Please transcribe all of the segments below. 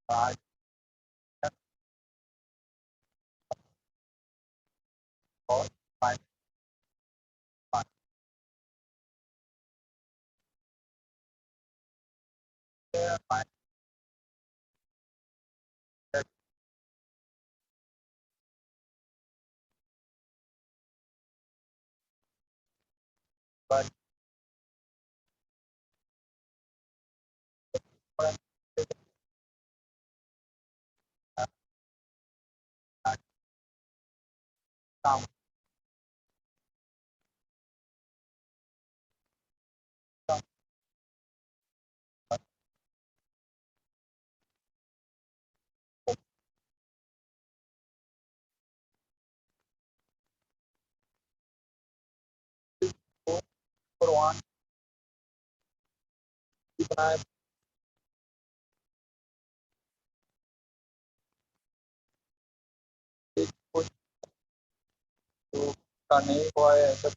और five four one बनाए कुछ तो का नहीं हुआ है ऐसा।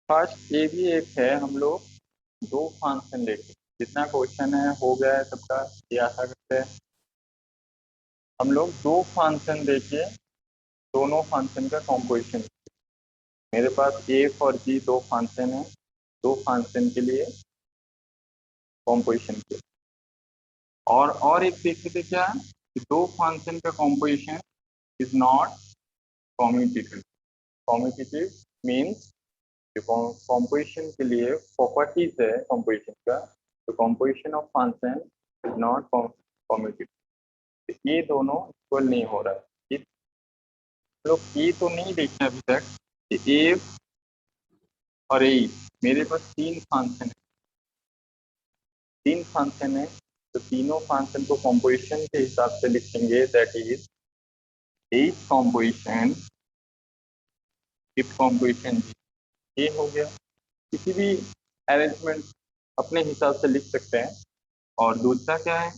फर्स्ट ये भी एक है, हम लोग दो फंक्शन लेके जितना क्वेश्चन है हो गया है सबका, ये आशा करते हैं। हम लोग दो फंक्शन देके दोनों फंक्शन का कॉम्पोजिशन, मेरे पास ए और जी दो फंक्शन है, दो फंक्शन के लिए कॉम्पोजिशन किया। और एक देखते थे क्या कि दो फंक्शन का composition is not commutative. Commutative means composition के लिए प्रॉपर्टीज है कॉम्पोजिशन का, तो composition of function is not commutative. ये दोनों इक्वल नहीं हो रहा है। ये लोग ये तो नहीं देखे अभी तक कि ए और ए, मेरे पास तीन फंक्शन है, तीन फंक्शन है, तो तीनों फंक्शन को कॉम्पोजिशन के हिसाब से लिखेंगे, that is H composition if composition ये हो गया। किसी भी अरेंजमेंट अपने हिसाब से लिख सकते हैं। और दूसरा क्या है,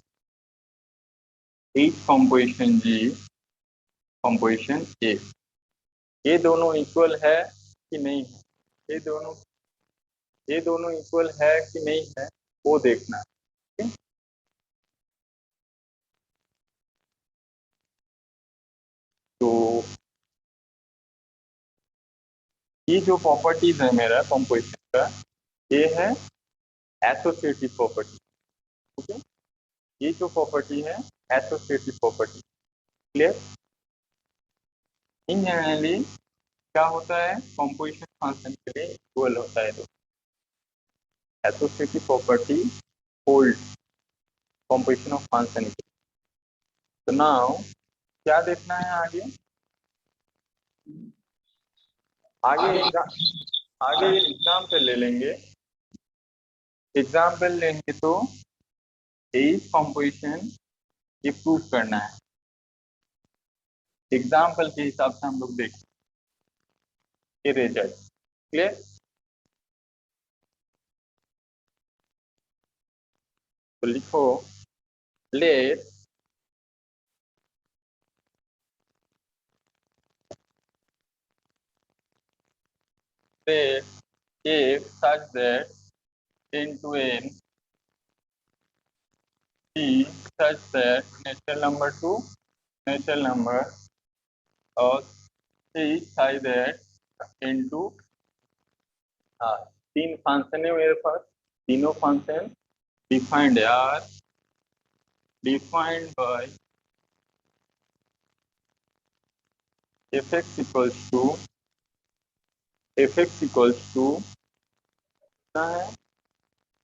एच कॉम्पोजिशन जी कॉम्पोजिशन ए, ये दोनों इक्वल है कि नहीं है, ये दोनों इक्वल है कि नहीं है वो देखना है। ठीक? तो ये जो प्रॉपर्टीज है मेरा कॉम्पोजिशन का, ये है एसोसिएटिव प्रॉपर्टी। ठीक है, ये जो प्रॉपर्टी है एसोसिएटिव प्रॉपर्टी। क्लियर? इन जनरली क्या होता है, कॉम्पोजिशन फंक्शन के लिए इक्वल होता है। Associative property hold composition of function. तो नाउ क्या देखना है आगे, आगे आगे एग्जाम्पल ले लेंगे। एग्जाम्पल लेंगे तो एज कॉम्पोजिशन ये प्रूव करना है, एग्जाम्पल के हिसाब से हम लोग देखें रिजल्ट। क्लियर? तो लिखो late if such that into n p such that natural number to natural number और c such that into हाँ, तीन फंक्शन है मेरे पास, तीनों function defined are defined by fx equals to क्या है,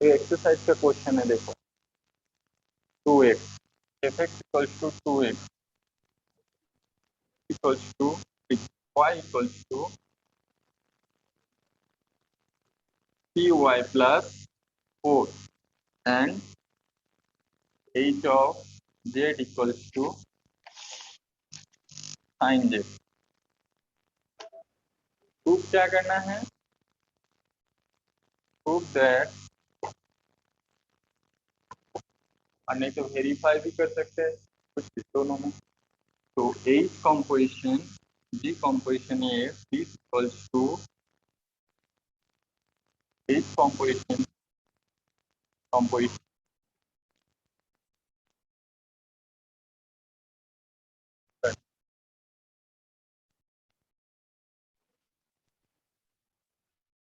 ये एक्सरसाइज का क्वेश्चन है देखो, 2x fx equals to 2x equals to y equals to py plus 4 and h of z equals to sin z। Proof क्या करना है, proof that, और नहीं तो वेरीफाई भी कर सकते हैं कुछ दोनों में। So H composition, decomposition is this equals to H composition composition.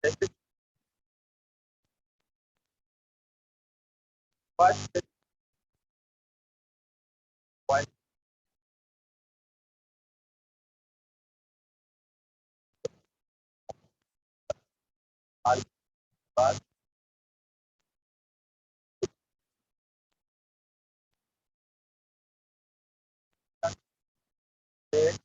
That is what why alpha is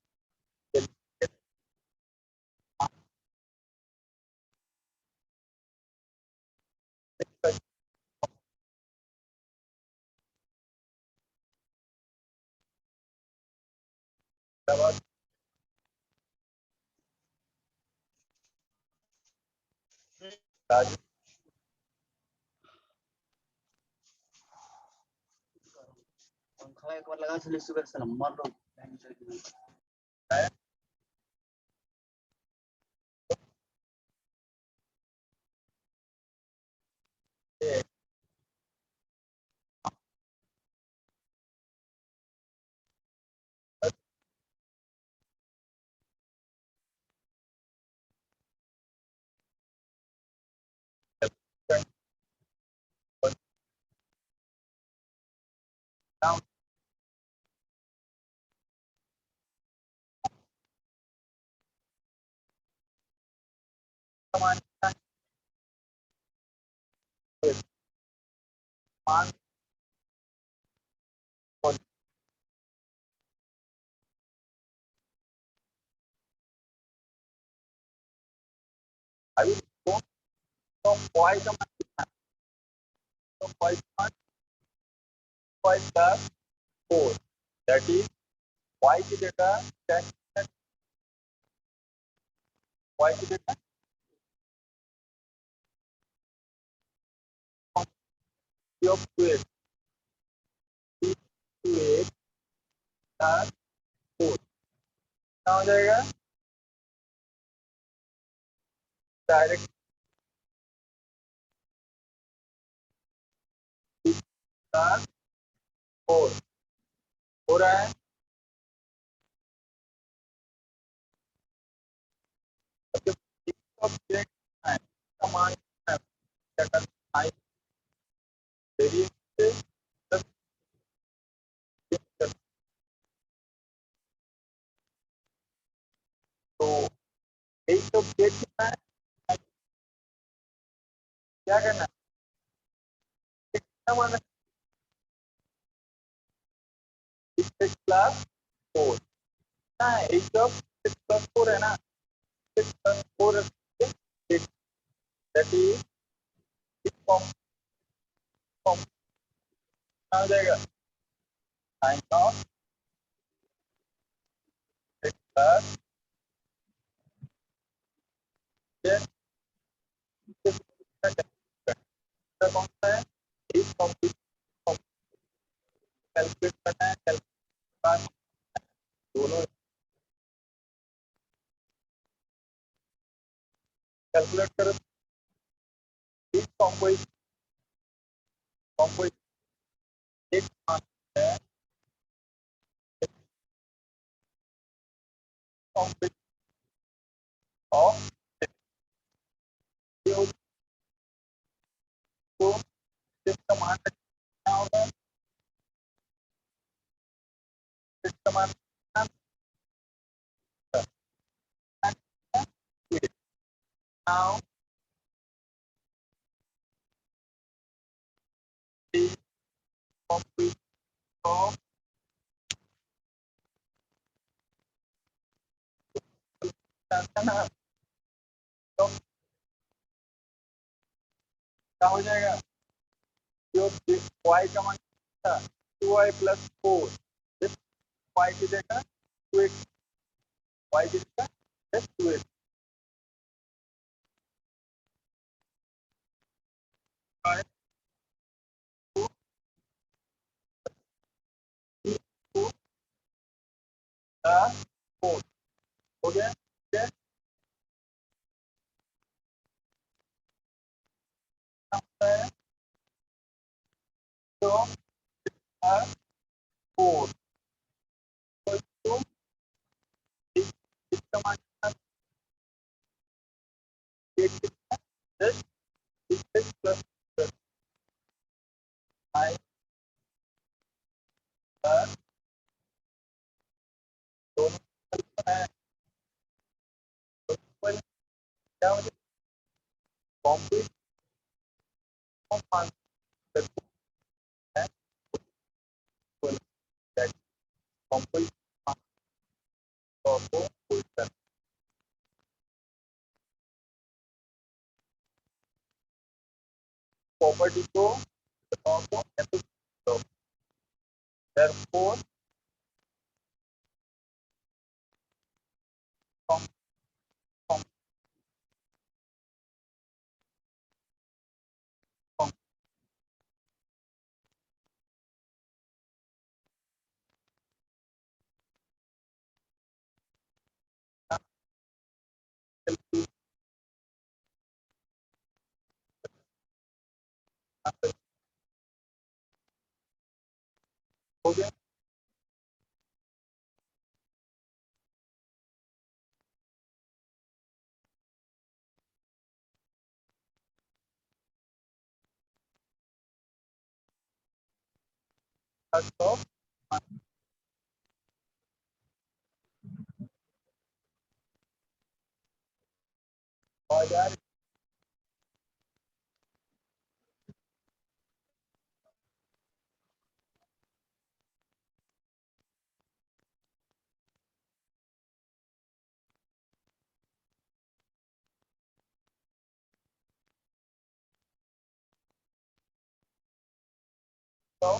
Raju पंखा एक बार लगा चलिए सुबह से मर लो है ये now समान मान और अभी तो y का मान कितना है? तो y का मान y plus 4 that is y की जगह क्या है? y की जगह of 2x 2x plus 4 कितना हो जाएगा डायरेक्ट प्लस 4 हो रहा है अब जब of x है इसका मान कितना है क्या करना है वेरिएबल से प्लस तो एक तो गेट कितना है क्या करना है कितना मान है प्लस 4 कितना है एक तो प्लस 4 है ना 6 plus 4 is 8 that is इस फॉर्म कितना हो जाएगा साइन ऑफ x प्लस कौन सा है इस कैलकुलेट करना है कैलकुलेट दोनों कैलकुलेट करो इस कॉम्पोजिशन एक मान है कॉम्पोजिशन ऑफ को इसका मान कितना होगा इसका मान now the composition of ना तो क्या हो जाएगा जो y का मान था 2y plus 4 इस y की जगह 2x y की जगह 2x 4 equal to this command just this plus I दोनों है क्या हो जाए कॉम्प्लीट कॉम्प्लीट प्रॉपर्टी को therefore हो गया तो और यार तो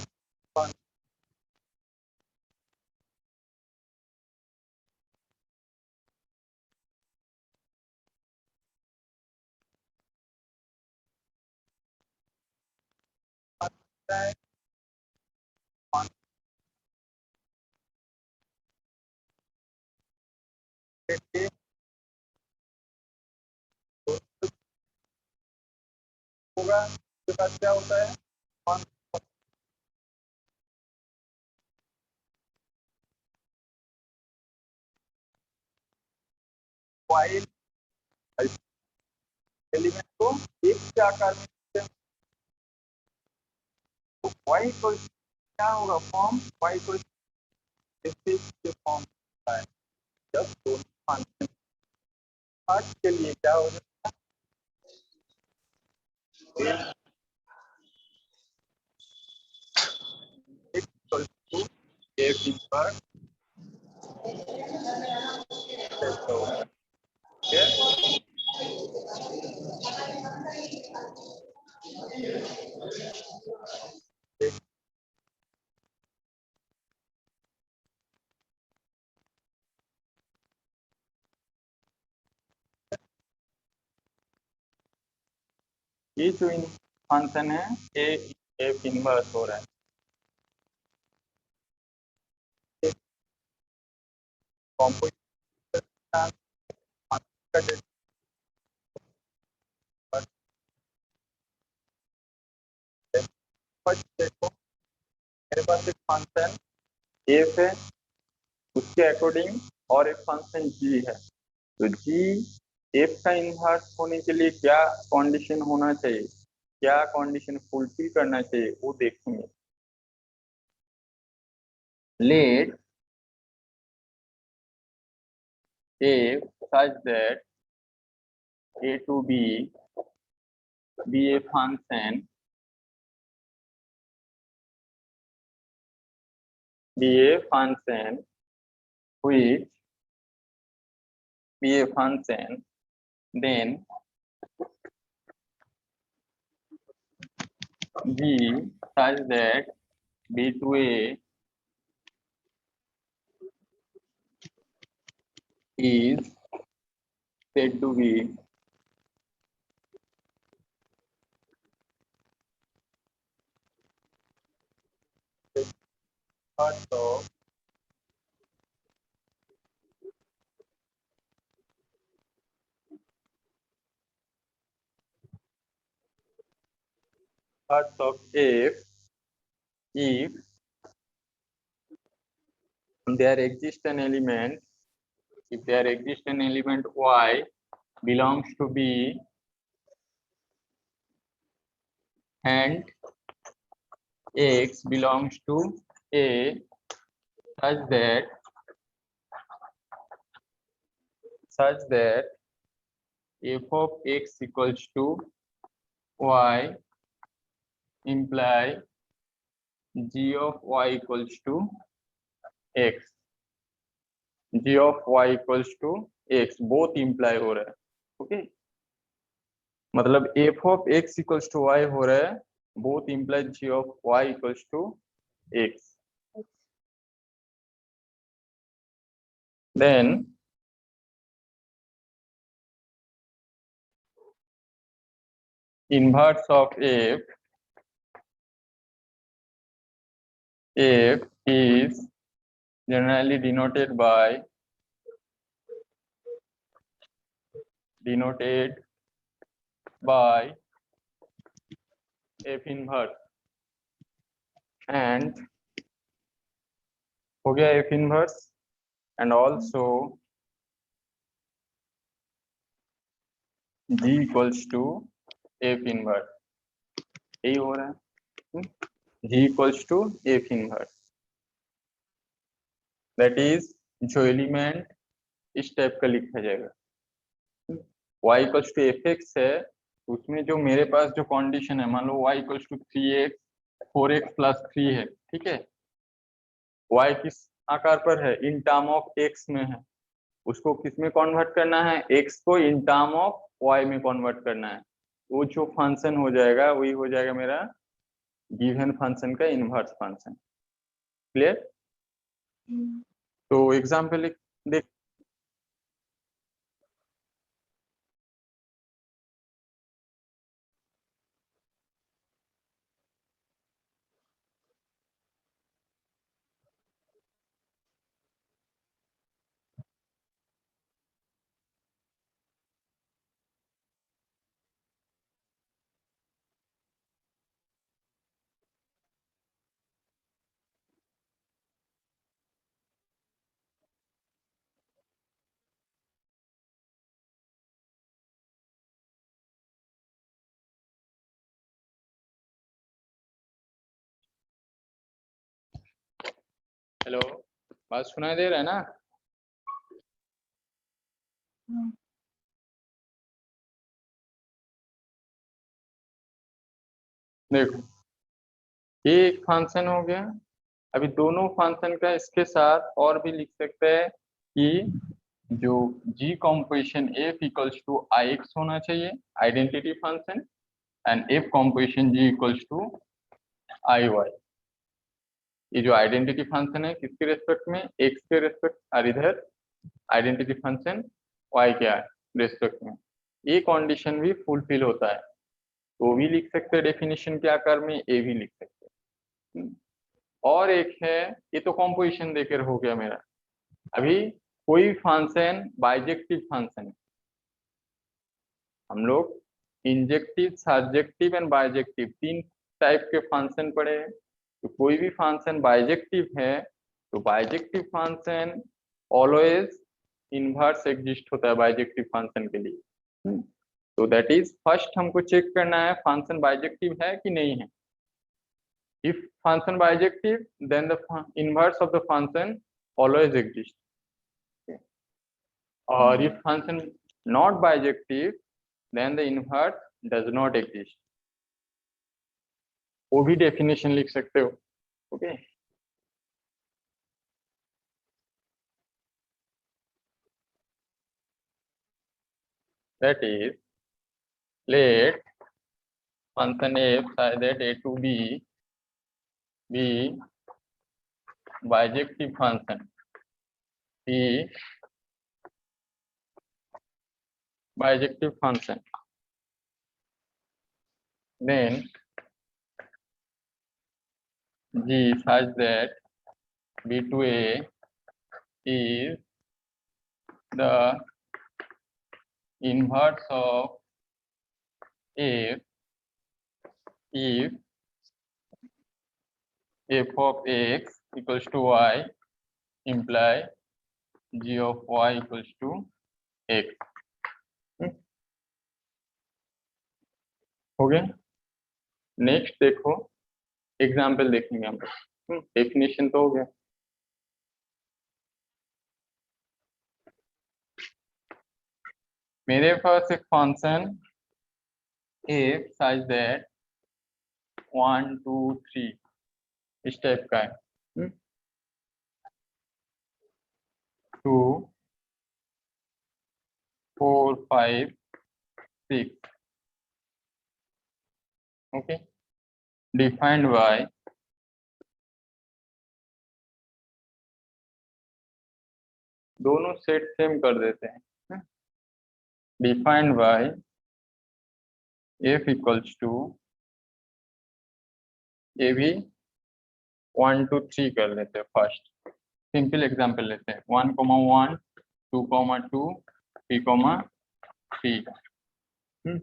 होगा उसके बाद क्या होता है फाइल एलिमेंट को एक के आकार में तो वाई को क्या होगा फॉर्म वाई को के फॉर्म होता है जब दोनों फंक्शन आज के लिए क्या हो जाता है इक्वल टू एफ इनवर्स ये जो फंक्शन है ये एफ इनवर्स हो रहा है कॉम्पोजिशन देखो मेरे पास एक फंक्शन एफ है उसके अकॉर्डिंग और एक फंक्शन जी है तो जी एफ का इन्वर्स होने के लिए क्या कंडीशन होना चाहिए क्या कंडीशन फुलफिल करना चाहिए वो देखेंगे let f such that a to b be a function which be a function then g such that b to a is said to be part of f if there exists an element, if there exists an element y belongs to B and x belongs to A, such that f of x equals to y imply g of y equals to x, g of y equals to x, both imply हो रहा है. Okay, मतलब f of x equals to y हो रहा है, both imply g of y equals to x. Then inverse of f is generally denoted by f inverse, and हो गया f inverse, and also g equals to f inverse, यही हो रहा है. g equals to f inverse, that is जो element इस type का लिखा जाएगा, y equals to fx है, उसमें जो मेरे पास जो कंडीशन है, मान लो y equals to 3x 4x plus 3 है, ठीक है, y किस आकार पर है, इन टर्म ऑफ x में है, उसको किस में कन्वर्ट करना है, x को इन टर्म ऑफ y में कन्वर्ट करना है, वो जो फंक्शन हो जाएगा वही हो जाएगा मेरा गिवन फंक्शन का इनवर्स फंक्शन. क्लियर? तो एग्जांपल देख, हेलो, बात सुनाई दे रहा है ना? देखो, ये एक फंक्शन हो गया. अभी दोनों फंक्शन का इसके साथ और भी लिख सकते हैं कि जो g composition f equals to ix होना चाहिए, identity function, and f composition g equals to iy. ये जो आइडेंटिटी फंक्शन है किसके रेस्पेक्ट में, x के रेस्पेक्ट, और इधर आइडेंटिटी फंक्शन y के रेस्पेक्ट में. ये कंडीशन भी फुलफिल होता है तो भी लिख सकते हैं डेफिनेशन के आकार में, ये भी लिख सकते हैं. और एक है, ये तो कॉम्पोजिशन देकर हो गया मेरा. अभी कोई फंक्शन बाइजेक्टिव फंक्शन है, हम लोग इंजेक्टिव, सर्जेक्टिव एंड बाइजेक्टिव तीन टाइप के फंक्शन पढ़े हैं. तो कोई भी फंक्शन बाइजेक्टिव है तो bijective function always inverse exist होता है बाइजेक्टिव फंक्शन के लिए. तो दैट इज फर्स्ट हमको चेक करना है फंक्शन बाइजेक्टिव है कि नहीं है. If function bijective, then the inverse of the function always exists. Okay. Or if function not bijective, then the inverse does not exist. वो भी definition लिख सकते हो. Okay. That is, let function f such that a to b be bijective function, be bijective function, then g such that b to a is the inverse of f if f of x equals to y imply g of y equals to x। हो गया। Next देखो example देखेंगे हम लोग। Definition तो हो गया। मेरे पास एक फंक्शन ए साइज दैट 1 2 3 इस टाइप का है। 2 4 5 6 ओके डिफाइंड बाय दोनों सेट सेम कर देते हैं। Defined by f equals to ये भी 1 2 3 कर लेते हैं। फर्स्ट सिंपल एग्जांपल लेते हैं 1 1 2 2 3 3।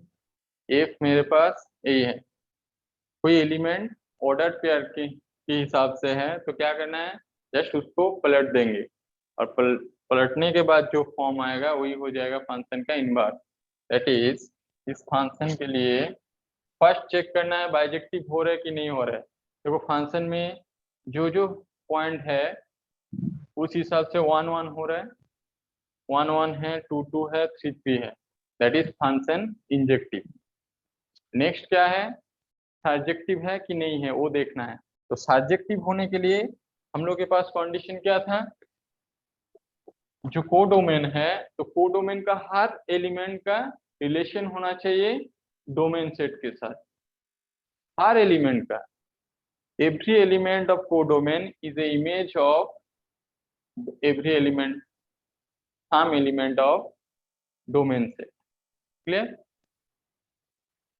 f मेरे पास a है। कोई एलिमेंट ऑर्डर पेयर के हिसाब से है तो क्या करना है, जस्ट उसको पलट देंगे और पलटने के बाद जो फॉर्म आएगा वही हो जाएगा फंक्शन का इनवर्स। दैट इज इस फंक्शन के लिए फर्स्ट चेक करना है बाइजेक्टिव हो रहा है कि नहीं हो रहा है। देखो फंक्शन में जो जो पॉइंट है उस हिसाब से 1 1 हो रहा है, 1 1 है, 2 2 है, 3 3 है। That is function injective. Next क्या है, सर्जेक्टिव है कि नहीं है वो देखना है। तो सर्जेक्टिव होने के लिए हम लोग के पास कंडीशन क्या था, जो कोडोमेन है तो कोडोमेन का हर एलिमेंट का रिलेशन होना चाहिए डोमेन सेट के साथ। हर एलिमेंट का, every element of codomain is a image of every element, some element of domain set। Clear.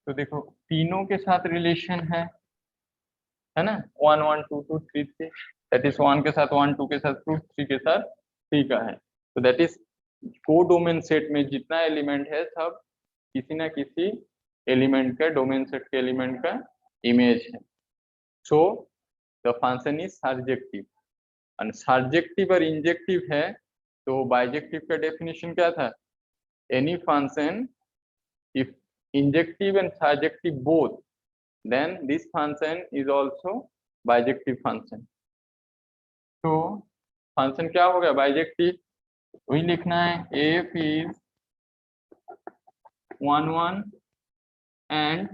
तो देखो तीनों के साथ रिलेशन है ना, 1 1 2 2 3 3। दैट इज 1 के साथ 1, 2 के साथ 2, 3 के साथ 3 का है। तो दैट इज कोडोमेन सेट में जितना एलिमेंट है सब किसी ना किसी एलिमेंट का, डोमेन सेट के एलिमेंट का इमेज है। So the function is surjective. और सर्जेक्टिव और इंजेक्टिव है तो बाइजेक्टिव का डेफिनेशन क्या था, any function if injective and surjective both then this function is also bijective function। तो फंक्शन क्या हो गया बाइजेक्टिव, वही लिखना है f is 1 1 and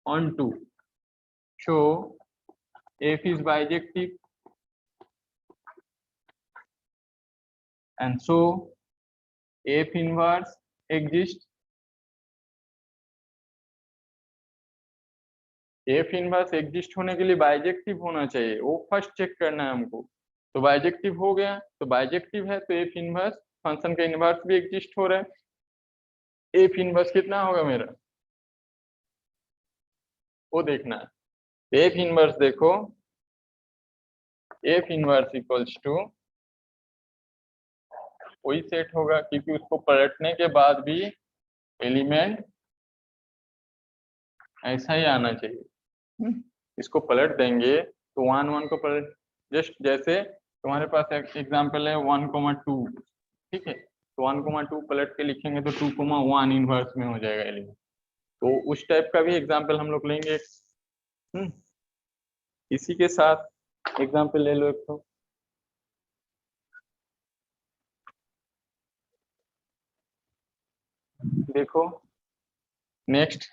on 2, so f is bijective and so f inverse exists। f inverse exist होने के लिए बाइजेक्टिव होना चाहिए, वो फर्स्ट चेक करना है हमको। तो बाइजेक्टिव हो गया तो बाइजेक्टिव है तो f इनवर्स फंक्शन का इनवर्स भी एग्जिस्ट हो रहा है। f इनवर्स कितना होगा मेरा वो देखना है। f इनवर्स देखो, f इनवर्स इक्वल्स टू वही सेट होगा क्योंकि उसको पलटने के बाद भी एलिमेंट ऐसा ही आना चाहिए। इसको पलट देंगे तो 1 1 को पलट, जस्ट जैसे तुम्हारे पास एक एग्जांपल है 1 2, ठीक है, तो 1 2 पलट के लिखेंगे तो 2 1 इनवर्स में हो जाएगा एलिमेंट। तो उस टाइप का भी एग्जांपल हम लोग लेंगे। इसी के साथ एग्जांपल ले लो एक तो देखो नेक्स्ट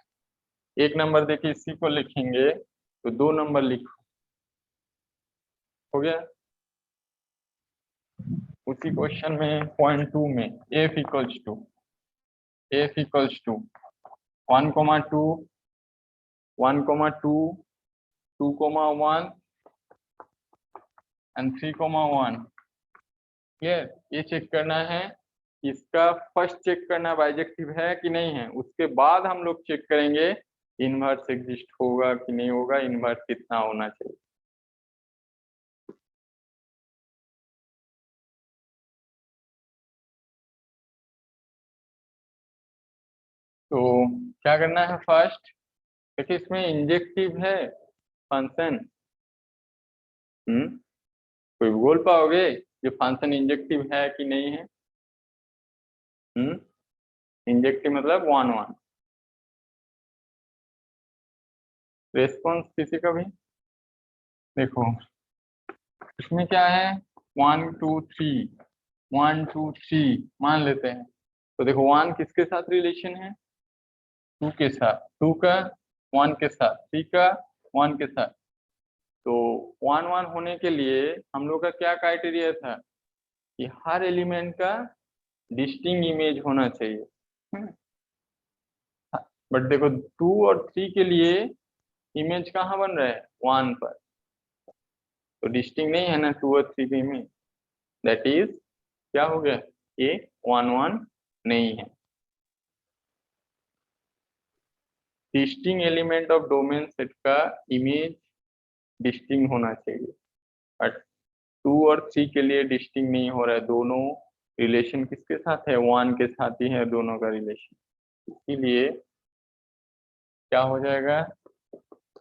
एक नंबर देखिए, इसी को लिखेंगे तो 2 नंबर लिखो, हो गया। उसी क्वेश्चन में पॉइंट 2 में f equals to 1 2 1 2 2 1 and 3 1। Clear. ये चेक करना है, इसका फर्स्ट चेक करना बाइजेक्टिव है कि नहीं है, उसके बाद हम लोग चेक करेंगे इनवर्स एग्जिस्ट होगा कि नहीं होगा, इनवर्स कितना होना चाहिए। तो क्या करना है फर्स्ट, देखिए इसमें इंजेक्टिव है फंक्शन, कोई बोल पाओगे ये फंक्शन इंजेक्टिव है कि नहीं है? इंजेक्टिव मतलब 1 1। रेस्पॉन्स किसी का भी देखो, इसमें क्या है 1 2 3, 1 2 3 मान लेते हैं। तो देखो 1 किसके साथ रिलेशन है? 2 के साथ, 2 का 1 के साथ, 3 का 1 के साथ। तो 1 1 होने के लिए हम लोग का क्या क्राइटेरिया था कि हर एलिमेंट का डिस्टिंक्ट इमेज होना चाहिए। बट देखो 2 और 3 के लिए इमेज कहाँ बन रहा है? 1 पर। तो डिस्टिंक्ट नहीं है ना 2 और 3 की इमेज, दैट इज क्या हो गया? ये 1 1 नहीं है। Distinct element of domain set का इमेज डिस्टिंक्ट होना चाहिए, बट 2 और 3 के लिए डिस्टिंक्ट नहीं हो रहा है। दोनों रिलेशन किसके साथ है? 1 के साथ ही है दोनों का रिलेशन। इसीलिए क्या हो जाएगा?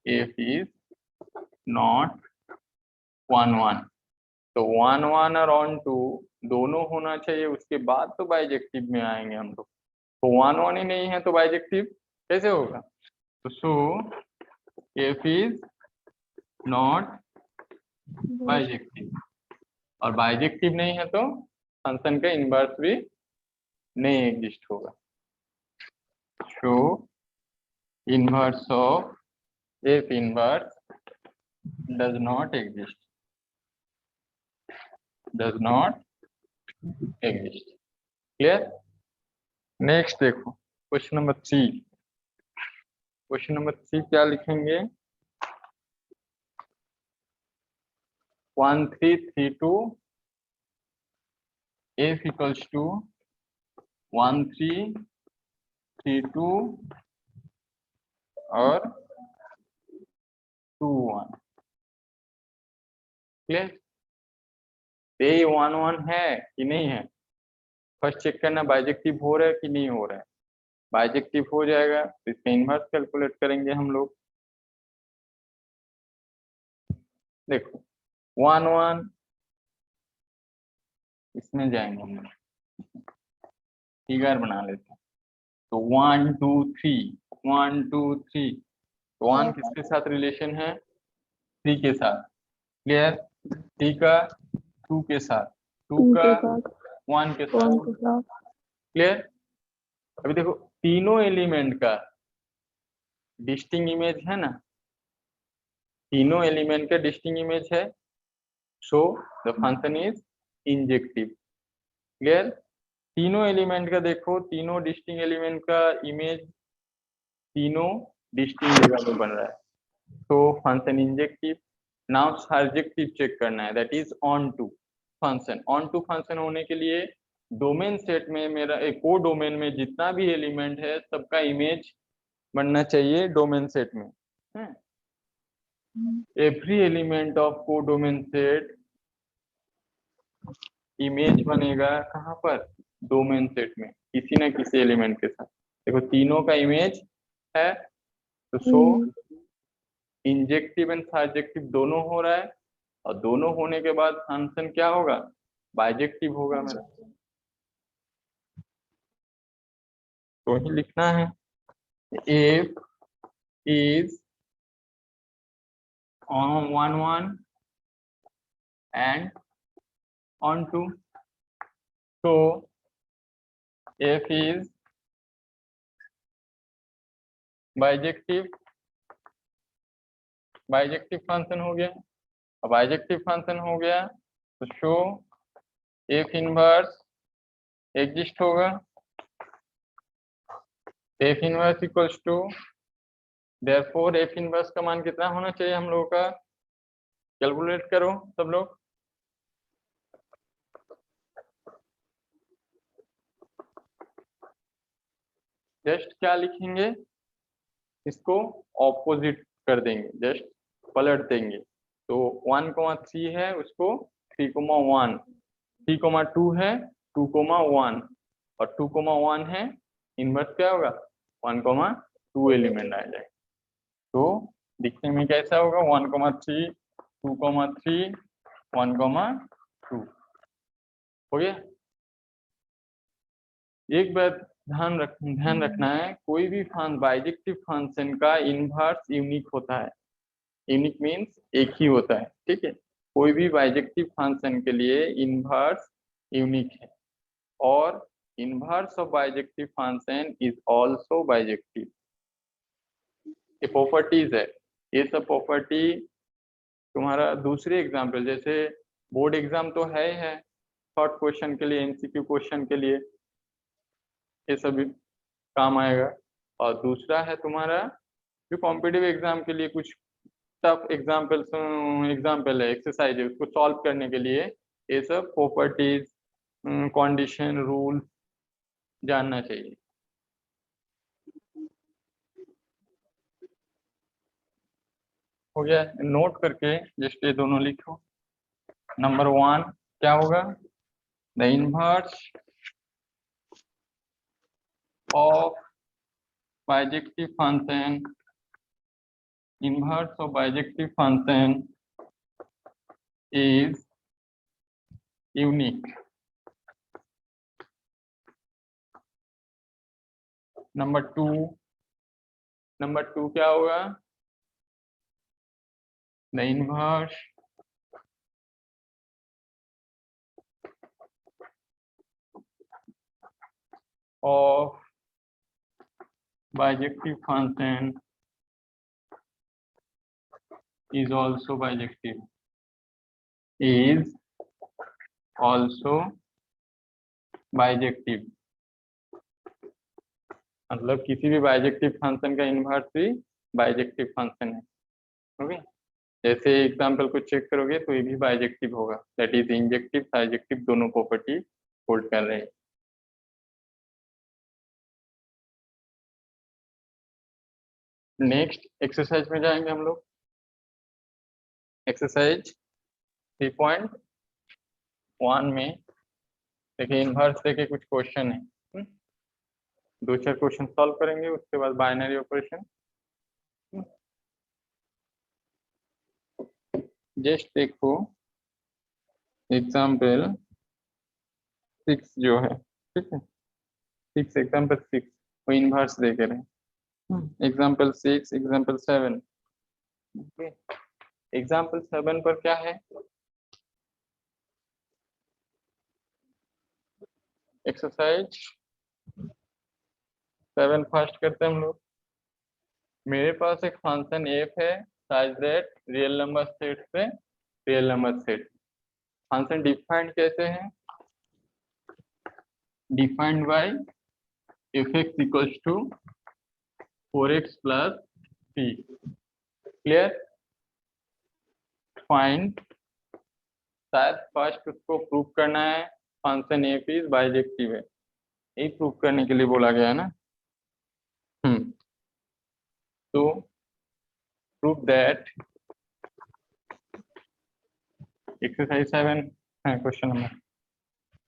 F is not 1 1। तो 1 1 और ऑन 2 दोनों होना चाहिए, उसके बाद तो बाइजेक्टिव में आएंगे हम लोग। तो 1 1 ही नहीं है तो बाइजेक्टिव कैसे होगा? तो सो एफ इज नॉट बाइजेक्टिव, और बाइजेक्टिव नहीं है तो फंक्शन का इनवर्स भी नहीं एग्जिस्ट होगा। सो inverse of F inverse does not exist, does not exist. Clear? Next देखो क्वेश्चन नंबर 3। क्वेश्चन नंबर 3 क्या लिखेंगे? 1 3 3 2 f equals to 1 3 3 2 और 2 1। क्लियर? ये 1 1 है कि नहीं है? फर्स्ट चेक करना बाइजेक्टिव हो रहा है कि नहीं हो रहा है। बाइजेक्टिव हो जाएगा तो इसका इनवर्स कैलकुलेट करेंगे हम लोग। देखो 1 1 इसमें जाएंगे हम लोग, फिगर बना लेते हैं। तो 1 2 3, 1 2 3, तो 1 किसके साथ रिलेशन है? 3 के साथ। क्लियर? 3 का 2 के साथ, 2 का 1 के साथ। क्लियर? अभी देखो तीनों एलिमेंट का डिस्टिंक्ट इमेज है ना, तीनों एलिमेंट का डिस्टिंक्ट इमेज है। So the function is injective. Clear? तीनों एलिमेंट का देखो, तीनों डिस्टिंक्ट एलिमेंट का इमेज तीनों डिस्टिंक्ट जगह में बन रहा है, तो function injective. Now surjective check करना है, that is onto function. Onto function होने के लिए डोमेन सेट में मेरा एक को डोमेन में जितना भी एलिमेंट है सबका इमेज बनना चाहिए डोमेन सेट में। एवरी एलिमेंट ऑफ को डोमेन सेट इमेज बनेगा कहाँ पर? डोमेन सेट में, किसी न किसी एलिमेंट के साथ। देखो तीनों का इमेज है, तो सो इंजेक्टिव एंड सर्जेक्टिव दोनों हो रहा है, और दोनों होने के बाद फंक्शन क्या होगा? बाइजेक्टिव होगा मेरा। तो ही लिखना है if is on 1 1 and on 2, so if is bijective, bijective function हो गया। अब बाइजेक्टिव फंक्शन हो गया तो शो एफ इनवर्स एग्जिस्ट होगा। F inverse equals to, therefore f inverse का मान कितना होना चाहिए हम लोगों का? कैलकुलेट करो सब लोग। जस्ट क्या लिखेंगे? इसको ऑपोजिट कर देंगे, जस्ट पलट देंगे। तो 1,3 है उसको 3,1, 3,2 है 2,1, और 2,1 है इनवर्स क्या होगा? 1,2 एलिमेंट आ जाएगा। तो दिखने में कैसा होगा? 1,3 2,3 1,2 हो गया। एक बात ध्यान रखना है, कोई भी बाइजेक्टिव फंक्शन का इनवर्स यूनिक होता है। यूनिक मीन्स एक ही होता है, ठीक है। कोई भी बाइजेक्टिव फंक्शन के लिए इनवर्स यूनिक है, और inverse of bijective function is also bijective. ये प्रॉपर्टीज है, ये सब प्रॉपर्टी तुम्हारा दूसरे एग्जाम्पल, जैसे बोर्ड एग्जाम तो है शॉर्ट क्वेश्चन के लिए, एमसीक्यू क्वेश्चन के लिए ये सब काम आएगा। और दूसरा है तुम्हारा जो कॉम्पिटिटिव एग्जाम के लिए कुछ टफ एग्जाम्पल है, एक्सरसाइज है, उसको सॉल्व करने के लिए ये सब प्रॉपर्टीज, कंडीशन, रूल जानना चाहिए। हो गया, नोट करके जस्ट ये दोनों लिखो। नंबर 1 क्या होगा? The inverse of bijective function, inverse of bijective function is unique. Number two क्या होगा? The inverse of bijective function is also bijective, is also bijective। मतलब किसी भी बाइजेक्टिव फंक्शन का इनवर्स भी बाइजेक्टिव फंक्शन है। ओके, जैसे एग्जांपल को चेक करोगे तो ये भी बाइजेक्टिव होगा, दैट इज इंजेक्टिव बाइजेक्टिव दोनों प्रॉपर्टी होल्ड कर रहे हैं। नेक्स्ट एक्सरसाइज में जाएंगे हम लोग। एक्सरसाइज 3.1 में देखिए इनवर्स देके कुछ क्वेश्चन है, 2-4 क्वेश्चन सॉल्व करेंगे, उसके बाद बाइनरी ऑपरेशन। जस्ट देखो एग्जाम्पल 6 जो है, ठीक है, 6 एग्जाम्पल 6 वो इनवर्स दे के रहे। Example 6, example 7। एग्जाम्पल 7 पर क्या है? एक्सरसाइज 7 फर्स्ट करते हैं हम लोग। मेरे पास एक फंक्शन एफ है such that real number set से real number set. Function defined कैसे है? Defined by f x equals to 4x plus p। Clear? Find, शायद फर्स्ट उसको प्रूव करना है फंक्शन एफ इज बाइजेक्टिव है, यही प्रूव करने के लिए बोला गया है ना। तो प्रूव दैट, एक्सरसाइज 7 है question number,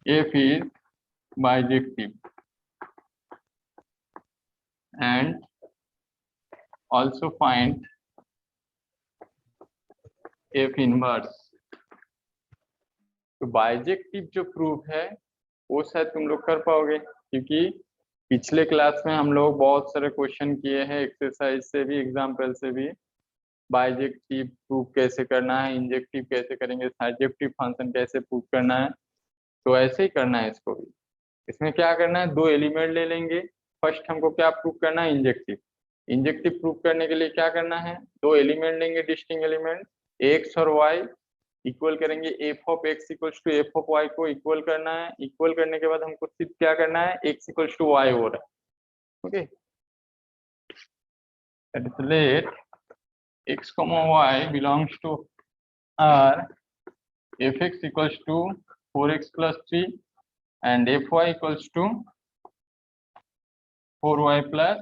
F is bijective and also find f inverse। तो बाइजेक्टिव जो प्रूफ है वो शायद तुम लोग कर पाओगे, क्योंकि पिछले क्लास में हम लोग बहुत सारे क्वेश्चन किए हैं, एक्सरसाइज से भी एग्जाम्पल से भी। बाइजेक्टिव प्रूफ कैसे करना है, इंजेक्टिव कैसे करेंगे, सर्जेक्टिव फंक्शन कैसे प्रूफ करना है, तो ऐसे ही करना है इसको भी। इसमें क्या करना है, 2 एलिमेंट ले लेंगे। फर्स्ट हमको क्या प्रूफ करना है? इंजेक्टिव। इंजेक्टिव प्रूफ करने के लिए क्या करना है? 2 एलिमेंट लेंगे, डिस्टिंक्ट एलिमेंट, एक्स और वाई, इक्वल करेंगे। F of x equals to f of y को इक्वल करना है। इक्वल करने के बाद हमको सिर्फ क्या करना है? एक्स इक्वल्स टू वाई हो रहा है। Okay, let x comma y belongs to R, f x equals to 4x plus 3 and fy equals to 4y plus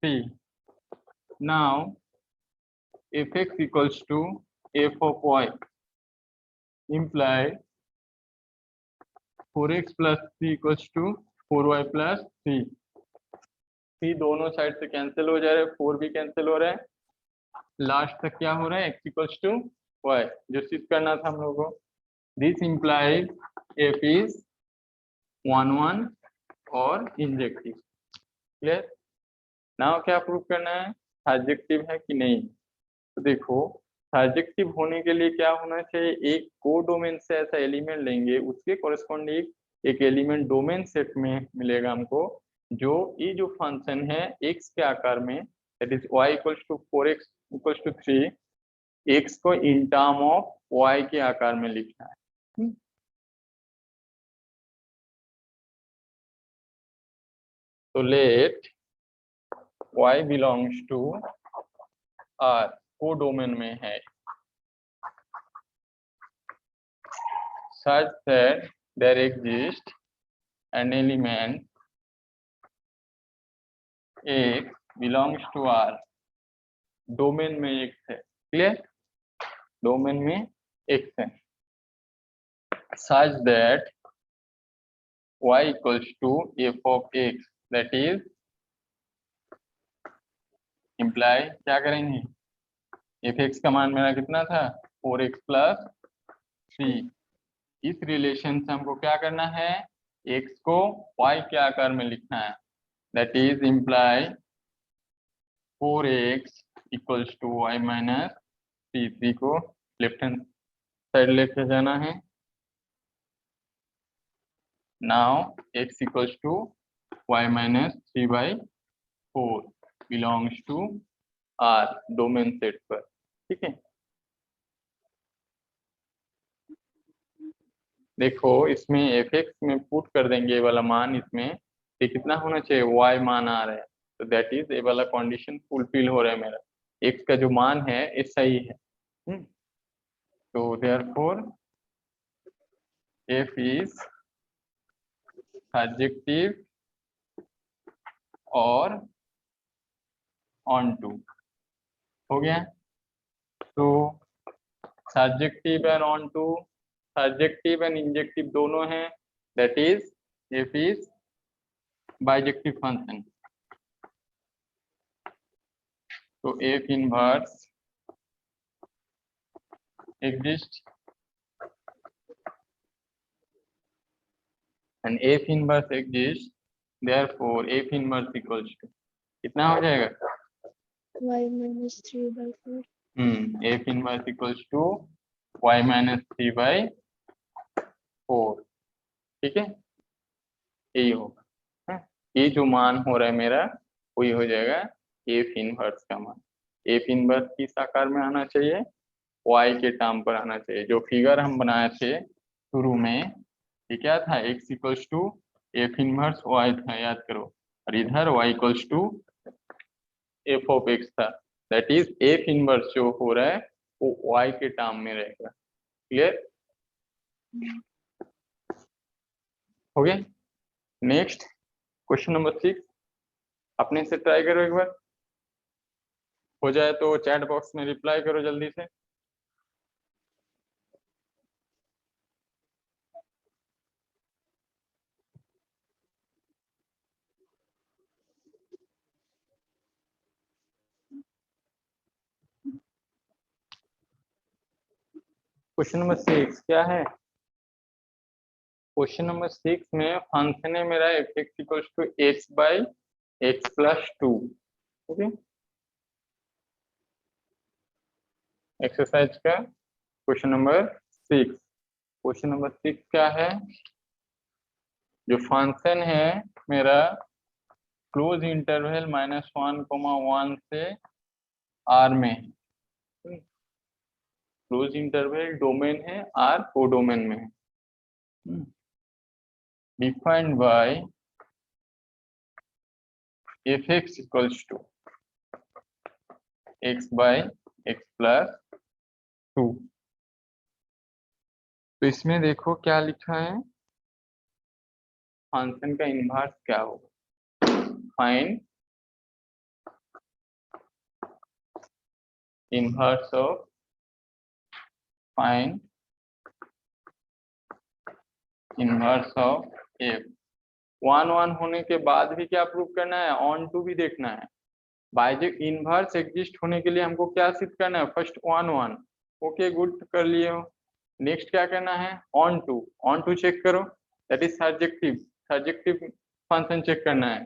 3. Now fx equals to f of y imply 4x plus 3 equals to 4y plus 3। 3 दोनों side से cancel हो जा रहे हैं, 4 भी cancel हो रहा है, लास्ट तक क्या हो रहा है? x equals to y, जो सिद्ध करना था हम लोगों को। दिस इम्प्लाइज एफ इज 1 और इंजेक्टिव। क्लियर? नाउ क्या प्रूव करना है, सर्जेक्टिव है कि नहीं। तो देखो सर्जेक्टिव होने के लिए क्या होना चाहिए, एक कोडोमेन से ऐसा एलिमेंट लेंगे, उसके कोरेस्पोंडिंग एक एलिमेंट डोमेन सेट में मिलेगा हमको, जो ये जो फंक्शन है x के आकार में, that is y equals to 4x equals to 3, x को इन टर्म ऑफ y के आकार में लिखना है। तो let y belongs to R, codomain में है, such that there exists an element x belongs to R, domain में x है। क्लियर? डोमेन में x है, such that y equals to f of x, that is imply क्या करेंगे, f(x) का मान मेरा कितना था 4x plus 3, इस रिलेशन से हमको क्या करना है, x को y के आकार में लिखना है, that is imply 4x equals to y minus 3 को लेफ्ट हैंड साइड लेके जाना है। Now x equals to y minus 3/4 belongs to R, domain set पर। ठीक है, देखो इसमें fx में पुट कर देंगे ये वाला मान, इसमें ये कितना होना चाहिए, y मान आ रहा है, तो दैट इज ये वाला कंडीशन फुलफिल हो रहा है, मेरा x का जो मान है ये सही है। तो देयरफॉर f इज सर्जेक्टिव और ऑन टू, हो गया। तो surjective and onto, surjective and injective दोनों हैं, that is f is bijective function. तो f inverse exist and f inverse exist, therefore f inverse equals to कितना हो जाएगा, y minus 3/4. F inverse equals to y minus 3/4। ठीक है, यही होगा। ये जो मान हो रहा है मेरा वही हो जाएगा एफ इनवर्स का मान। एफ इनवर्स किस आकार में आना चाहिए, y के टर्म पर आना चाहिए। जो फिगर हम बनाए थे शुरू में, ये क्या था, x equals to f inverse y था, याद करो, और इधर y equals to f of x था, दैट इज एफ इनवर्स जो हो रहा है वो y के टर्म में रहेगा। क्लियर हो गया? नेक्स्ट क्वेश्चन नंबर 6 अपने से ट्राई करो एक बार, हो जाए तो चैट बॉक्स में रिप्लाई करो जल्दी से। क्वेश्चन नंबर 6 क्या है, क्वेश्चन नंबर 6 में फंक्शन है मेरा f x equals to x/x plus 2। Okay, exercise का क्वेश्चन नंबर 6। क्वेश्चन नंबर 6 क्या है, जो फंक्शन है मेरा क्लोज इंटरवल -1, 1 से r में, क्लोज इंटरवल डोमेन है, r कोडोमेन में है, defined by f(x) equals to x/x plus 2। तो इसमें देखो क्या लिखा है, फंक्शन का इनवर्स क्या होगा, find inverse of, find inverse of f। 1 होने के बाद भी क्या प्रूव करना है, ऑन टू भी देखना है। बाइजेक्ट इनवर्स एग्जिस्ट होने के लिए हमको क्या सिद्ध करना है, फर्स्ट 1 1। ओके गुड, कर लिए हो। नेक्स्ट क्या करना है, ऑन टू चेक करो, that is surjective function check करना है।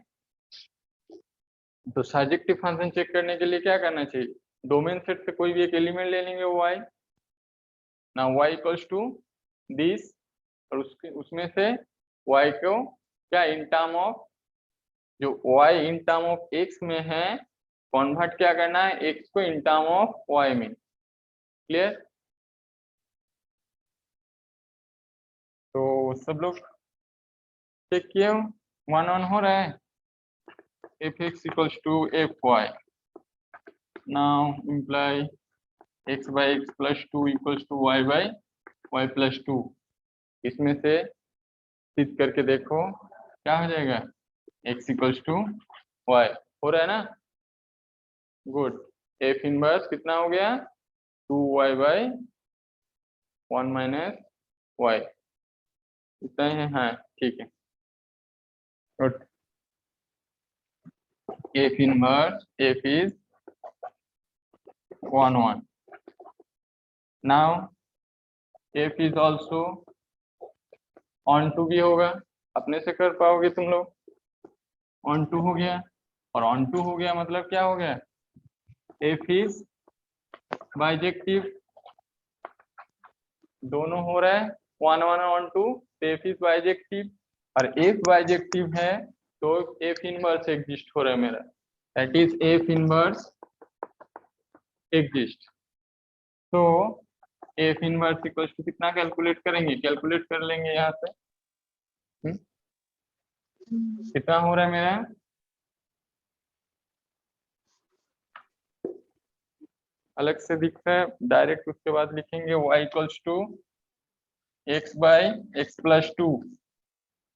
तो सर्जेक्टिव फंक्शन चेक करने के लिए क्या करना चाहिए, डोमेन सेट से कोई भी एक एलिमेंट ले लेंगे y ना, y इक्वल्स टू दिस, और उसमें से y को क्या इन टर्म ऑफ, जो y in term of x में है कन्वर्ट क्या करना है x को इन टर्म ऑफ y में। क्लियर? तो सब लोग चेक किए, 1 हो रहा है, fx equals to fy, now imply x by x plus 2 equals to y by y plus 2, इसमें से सिद्ध करके देखो क्या हो जाएगा, x equals to y, हो रहा है ना, गुड। f इनवर्स कितना हो गया, 2y by 1 minus y, इतना ही है, हाँ ठीक है, good. f inverse f is 1 1, now f is also on to भी होगा, अपने से कर पाओगे तुम लोग, on to हो गया, और on to हो गया मतलब क्या हो गया, f is बाइजेक्टिव, दोनों हो रहा है 1 1 on to, f is bijective, और f बाइजेक्टिव है तो f इनवर्स एग्जिस्ट हो रहा है मेरा, that is f inverse exist. तो f इनवर्स इक्वल्स टू कितना कैलकुलेट करेंगे, कैलकुलेट कर लेंगे यहाँ से, कितना हो रहा है मेरा, अलग से दिख रहा है, डायरेक्ट उसके बाद लिखेंगे y equals to x by x plus 2,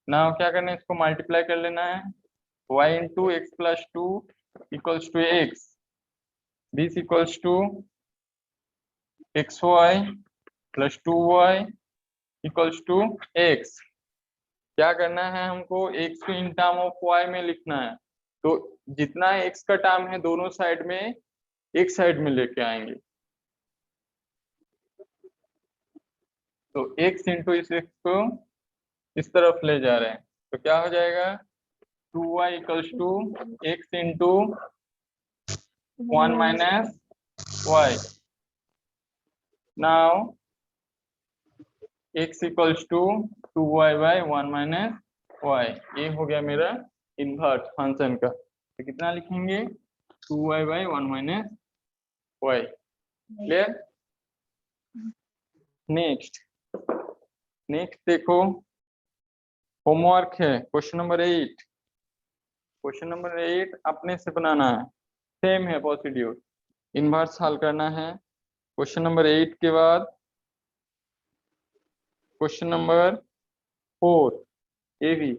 ना क्या करना है, इसको मल्टीप्लाई कर लेना है, y into x plus 2 equals to x, this equals to xy plus 2y equals to x। क्या करना है हमको, x को इन टर्म ऑफ y में लिखना है, तो जितना x का टर्म है दोनों साइड में एक साइड में लेके आएंगे, तो x इंटू इस x को इस तरफ ले जा रहे हैं, तो क्या हो जाएगा, 2y equals to x into 1 minus y, now x equals to 2y by 1 minus y, ये हो गया मेरा इन्वर्स फंक्शन का, तो कितना लिखेंगे, 2y by 1 minus y। Clear? Next देखो, होमवर्क है क्वेश्चन नंबर 8, क्वेश्चन नंबर 8 अपने से बनाना है, सेम है प्रोसीड्यूर, इन्वर्स हल करना है। क्वेश्चन नंबर 8 के बाद क्वेश्चन नंबर 4 ये भी,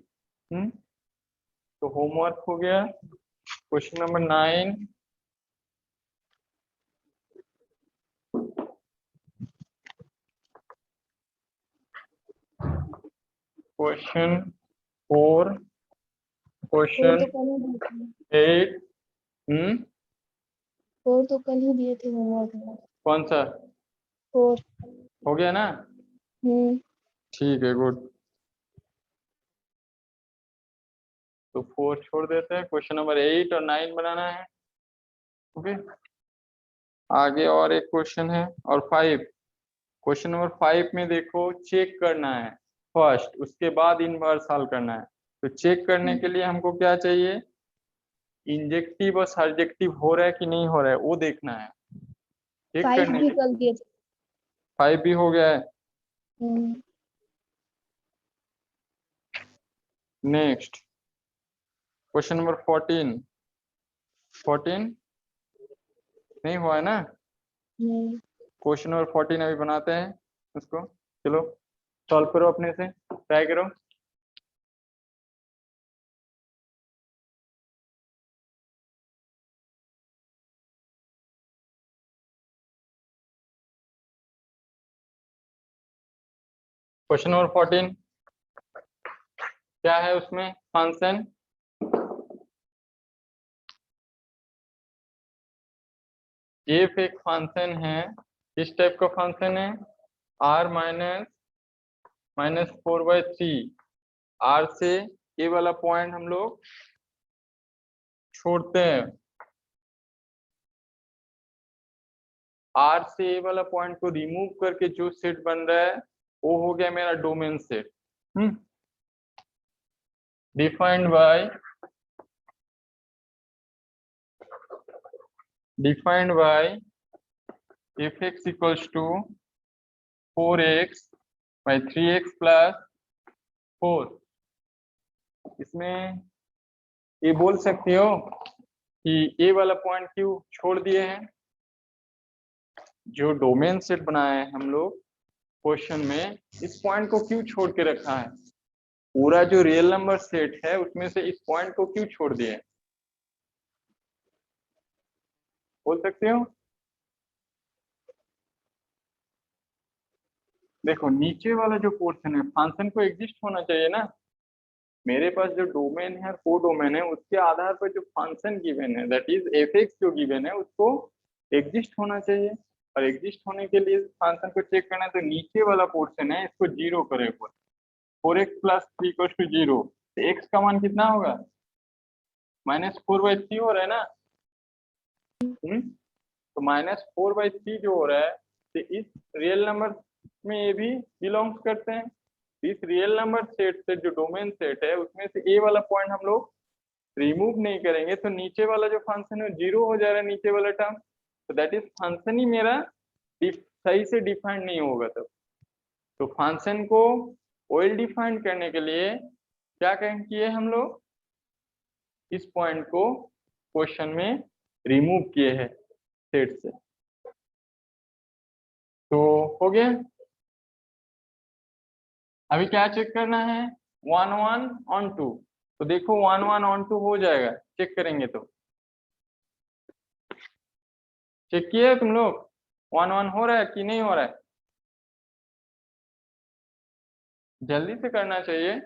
तो होमवर्क हो गया। Question number 9, question 4, question 8, four तो कल ही दिए थे होमवर्क में। कौन सा 4 हो गया ना, ठीक है, गुड। तो 4 छोड़ देते हैं, क्वेश्चन नंबर 8 और 9 बनाना है। ओके, आगे और एक क्वेश्चन है, और 5, क्वेश्चन नंबर 5 में देखो चेक करना है फर्स्ट, उसके बाद इनवर्स हल करना है। तो चेक करने के लिए हमको क्या चाहिए, इंजेक्टिव और सर्जेक्टिव हो रहा है कि नहीं हो रहा है वो देखना है। चेक 5 करने भी के, कल दिए थे। 5 भी हो गया है। नेक्स्ट क्वेश्चन नंबर 14 नहीं हुआ है ना, क्वेश्चन नंबर 14 अभी बनाते हैं उसको, चलो सॉल्व करो, अपने से ट्राई करो। क्वेश्चन नंबर 14 क्या है, उसमें फंक्शन एफ एक फंक्शन है, किस टाइप का फंक्शन है, r -4/3 r से ए वाला पॉइंट हम लोग छोड़ते हैं, आर से ए वाला पॉइंट को रिमूव करके जो सेट बन रहा है वो हो गया मेरा domain set. Defined by fx equals to 4x by 3x plus 4। इसमें ये बोल सकते हो कि ए वाला पॉइंट क्यों छोड़ दिए हैं, जो डोमेन सेट बनाया है हम लोग क्वेश्चन में, इस पॉइंट को क्यों छोड़ के रखा है, पूरा जो रियल नंबर सेट है उसमें से इस पॉइंट को क्यों छोड़ दिए, बोल सकते हो। देखो नीचे वाला जो पोर्शन है फंक्शन को एग्जिस्ट होना चाहिए ना, मेरे पास जो डोमेन है को डोमेन है उसके आधार पर जो फंक्शन गिवन है दैट इज fx जो गिवन है उसको एग्जिस्ट होना चाहिए, और एग्जिस्ट होने के लिए फंक्शन को चेक करना है तो नीचे वाला पोर्शन है इसको जीरो करे, 4x + 3 = 0, तो x का मान कितना होगा -4/3 हो रहा है ना। तो -4/3 जो हो रहा है तो इस रियल नंबर में ये भी बिलोंग्स करते हैं, इस रियल नंबर सेट से जो डोमेन सेट है उसमें से ए वाला पॉइंट हम लोग रिमूव नहीं करेंगे तो नीचे वाला जो फंक्शन है जीरो हो जा रहा है नीचे वाला टर्म, तो दैट इज फंक्शन ही मेरा सही से डिफाइंड नहीं होगा तब। तो फंक्शन को वेल डिफाइंड करने के लिए क्या किए हम लोग, इस पॉइंट को क्वेश्चन में रिमूव किए हैं सेट से। तो हो गया, अभी क्या चेक करना है 1 1 on 2, तो देखो 1 1 on 2 हो जाएगा, चेक करेंगे तो चेक किए तुम लोग 1 1 हो रहा है कि नहीं हो रहा है, जल्दी से करना चाहिए।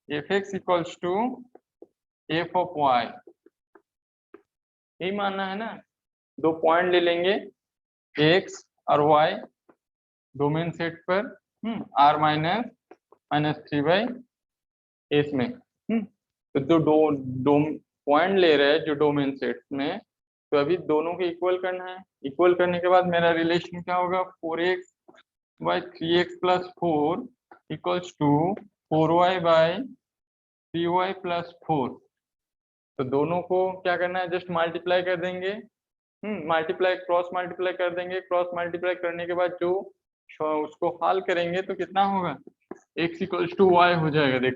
fx equals to f of y, यही मानना है ना, दो पॉइंट ले लेंगे x और y डोमेन सेट पर r -3/s में, तो दो पॉइंट ले रहे हैं जो डोमेन सेट में, तो अभी दोनों को इक्वल करना है, इक्वल करने के बाद मेरा रिलेशन क्या होगा 4x by 3x + 4 equals to 4y by 3y + 4। तो दोनों को क्या करना है जस्ट मल्टीप्लाई कर देंगे, क्रॉस मल्टीप्लाई कर देंगे, क्रॉस मल्टीप्लाई करने के बाद जो उसको हल करेंगे तो कितना होगा x = y हो जाएगा। देख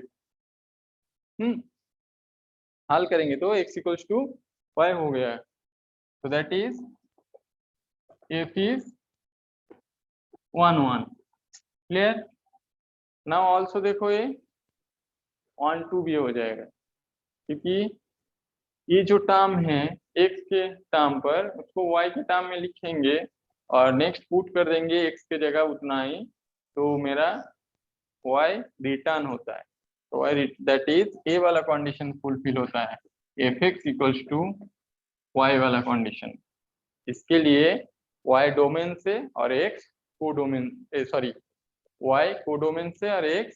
हल करेंगे तो x = y हो गया, तो that is f is 1 1। Clear, now also देखो ये 1 2 भी हो जाएगा, क्योंकि ये जो टर्म है x के टर्म पर उसको y के टर्म में लिखेंगे और नेक्स्ट पुट कर देंगे x के जगह उतना ही, तो मेरा y रिटर्न होता है, तो y दैट इज ए वाला कंडीशन फुलफिल होता है, fx = y वाला कंडीशन। इसके लिए y डोमेन से और x codomain sorry y codomain से और x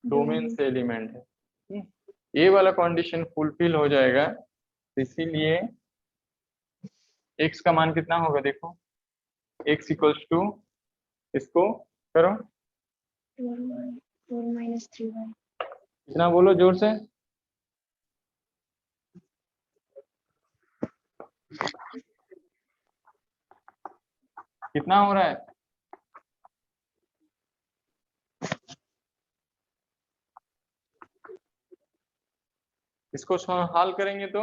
डोमेन से एलिमेंट है, ये वाला कंडीशन फुलफिल हो जाएगा, तो इसीलिए x का मान कितना होगा देखो, x = इसको करो 4 - 3y, इतना बोलो जोर से, कितना हो रहा है, इसको हल करेंगे तो